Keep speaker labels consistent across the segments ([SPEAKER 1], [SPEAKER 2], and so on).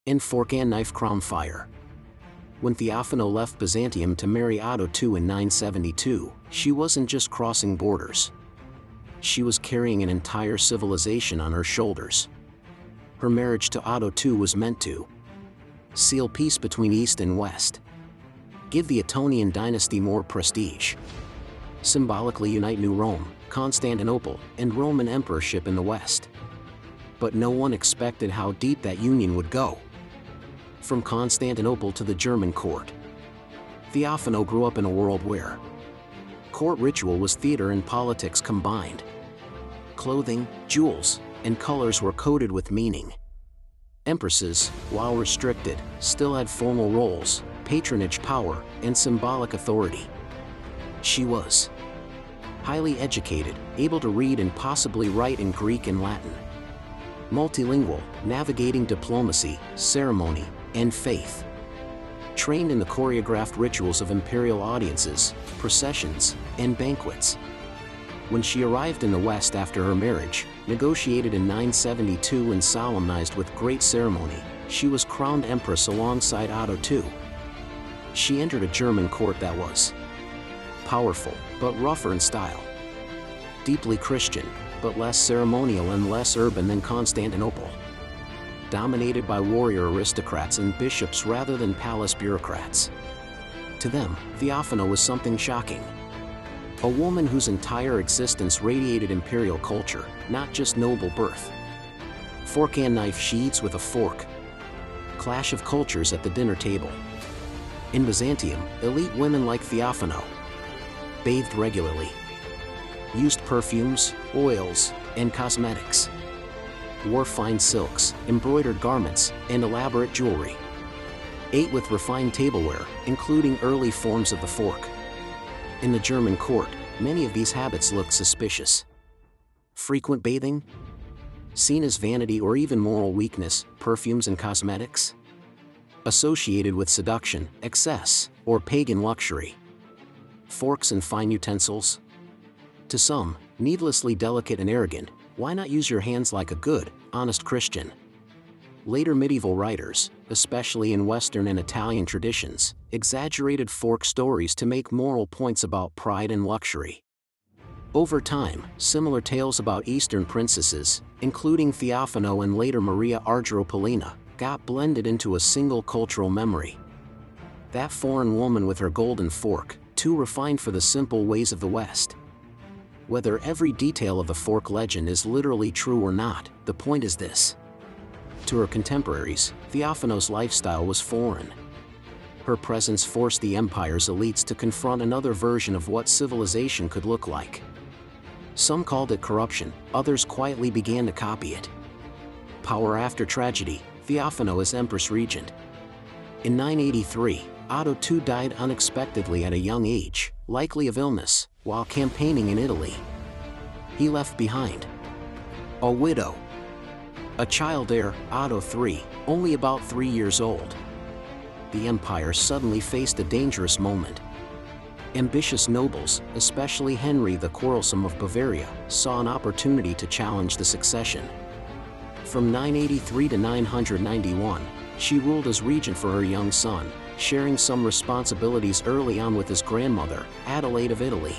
[SPEAKER 1] and fork and knife crown fire. When Theophano left Byzantium to marry Otto II in 972, she wasn't just crossing borders. She was carrying an entire civilization on her shoulders. Her marriage to Otto II was meant to seal peace between East and West, give the Ottonian dynasty more prestige, symbolically unite New Rome, Constantinople, and Roman emperorship in the West. But no one expected how deep that union would go. From Constantinople to the German court, Theophano grew up in a world where court ritual was theater and politics combined. Clothing, jewels, and colors were coded with meaning. Empresses, while restricted, still had formal roles, patronage power, and symbolic authority. She was highly educated, able to read and possibly write in Greek and Latin. Multilingual, navigating diplomacy, ceremony, and faith. Trained in the choreographed rituals of imperial audiences, processions, and banquets. When she arrived in the West after her marriage, negotiated in 972 and solemnized with great ceremony, she was crowned empress alongside Otto II. She entered a German court that was powerful, but rougher in style. Deeply Christian, but less ceremonial and less urban than Constantinople. Dominated by warrior aristocrats and bishops rather than palace bureaucrats. To them, Theophano was something shocking. A woman whose entire existence radiated imperial culture, not just noble birth. Fork and knife she eats with a fork. Clash of cultures at the dinner table. In Byzantium, elite women like Theophano bathed regularly, used perfumes, oils, and cosmetics, wore fine silks, embroidered garments, and elaborate jewelry, ate with refined tableware, including early forms of the fork. In the German court, many of these habits looked suspicious. Frequent bathing? Seen as vanity or even moral weakness, perfumes and cosmetics? Associated with seduction, excess, or pagan luxury. Forks and fine utensils? To some, needlessly delicate and arrogant. Why not use your hands like a good, honest Christian? Later medieval writers, especially in Western and Italian traditions, exaggerated fork stories to make moral points about pride and luxury. Over time, similar tales about Eastern princesses, including Theophano and later Maria Argyropolina, got blended into a single cultural memory. That foreign woman with her golden fork, too refined for the simple ways of the West. Whether every detail of the fork legend is literally true or not, the point is this. To her contemporaries, Theophano's lifestyle was foreign. Her presence forced the empire's elites to confront another version of what civilization could look like. Some called it corruption, others quietly began to copy it. Power after tragedy, Theophano as Empress-Regent. In 983, Otto II died unexpectedly at a young age, likely of illness, while campaigning in Italy. He left behind a widow, a child heir, Otto III, only about 3 years old. The empire suddenly faced a dangerous moment. Ambitious nobles, especially Henry the Quarrelsome of Bavaria, saw an opportunity to challenge the succession. From 983 to 991, she ruled as regent for her young son, sharing some responsibilities early on with his grandmother, Adelaide of Italy.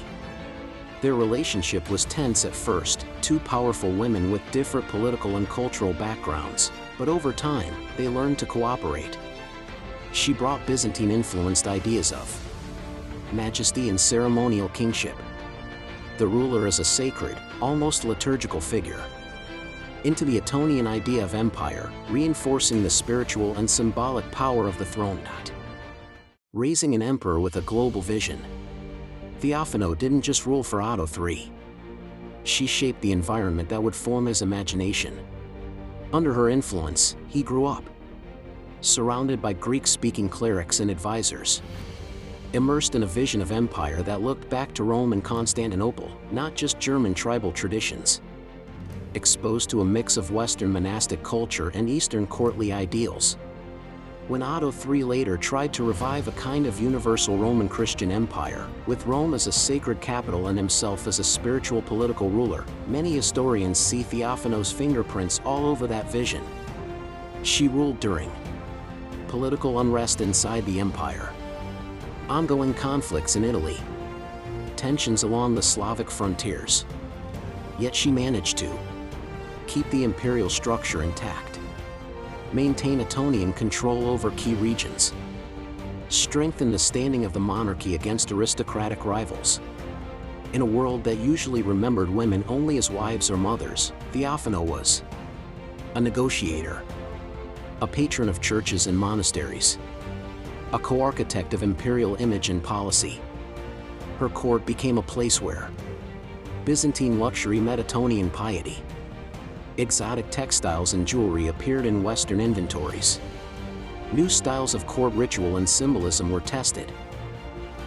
[SPEAKER 1] Their relationship was tense at first, two powerful women with different political and cultural backgrounds, but over time, they learned to cooperate. She brought Byzantine-influenced ideas of majesty and ceremonial kingship. The ruler as a sacred, almost liturgical figure. Into the Ottonian idea of empire, reinforcing the spiritual and symbolic power of the throne. Raising an emperor with a global vision. Theophano didn't just rule for Otto III. She shaped the environment that would form his imagination. Under her influence, he grew up, surrounded by Greek-speaking clerics and advisors, immersed in a vision of empire that looked back to Rome and Constantinople, not just German tribal traditions. Exposed to a mix of Western monastic culture and Eastern courtly ideals. When Otto III later tried to revive a kind of universal Roman Christian empire, with Rome as a sacred capital and himself as a spiritual political ruler, many historians see Theophano's fingerprints all over that vision. She ruled during political unrest inside the empire, ongoing conflicts in Italy, tensions along the Slavic frontiers. Yet she managed to keep the imperial structure intact, maintain Ottonian control over key regions, strengthen the standing of the monarchy against aristocratic rivals. In a world that usually remembered women only as wives or mothers, Theophano was a negotiator, a patron of churches and monasteries, a co-architect of imperial image and policy. Her court became a place where Byzantine luxury met Ottonian piety. Exotic textiles and jewelry appeared in Western inventories. New styles of court ritual and symbolism were tested.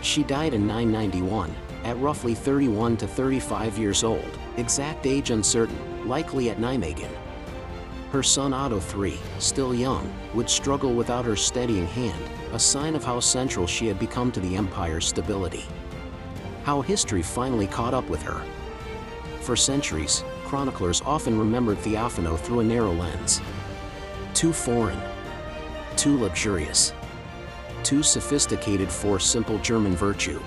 [SPEAKER 1] She died in 991, at roughly 31 to 35 years old, exact age uncertain, likely at Nijmegen. Her son Otto III, still young, would struggle without her steadying hand, a sign of how central she had become to the empire's stability. How history finally caught up with her. For centuries, chroniclers often remembered Theophano through a narrow lens. Too foreign, too luxurious, too sophisticated for simple German virtue.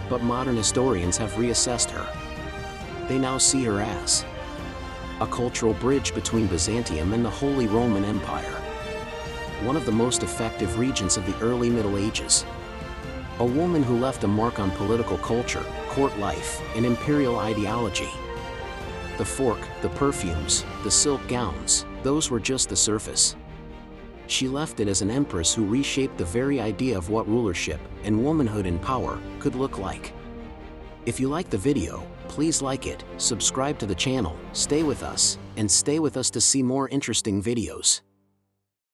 [SPEAKER 1] But modern historians have reassessed her. They now see her as a cultural bridge between Byzantium and the Holy Roman Empire, one of the most effective regents of the early Middle Ages. A woman who left a mark on political culture, court life, and imperial ideology. The fork, the perfumes, the silk gowns, those were just the surface. She left it as an empress who reshaped the very idea of what rulership and womanhood in power could look like. If you like the video, please like it, subscribe to the channel, stay with us to see more interesting videos.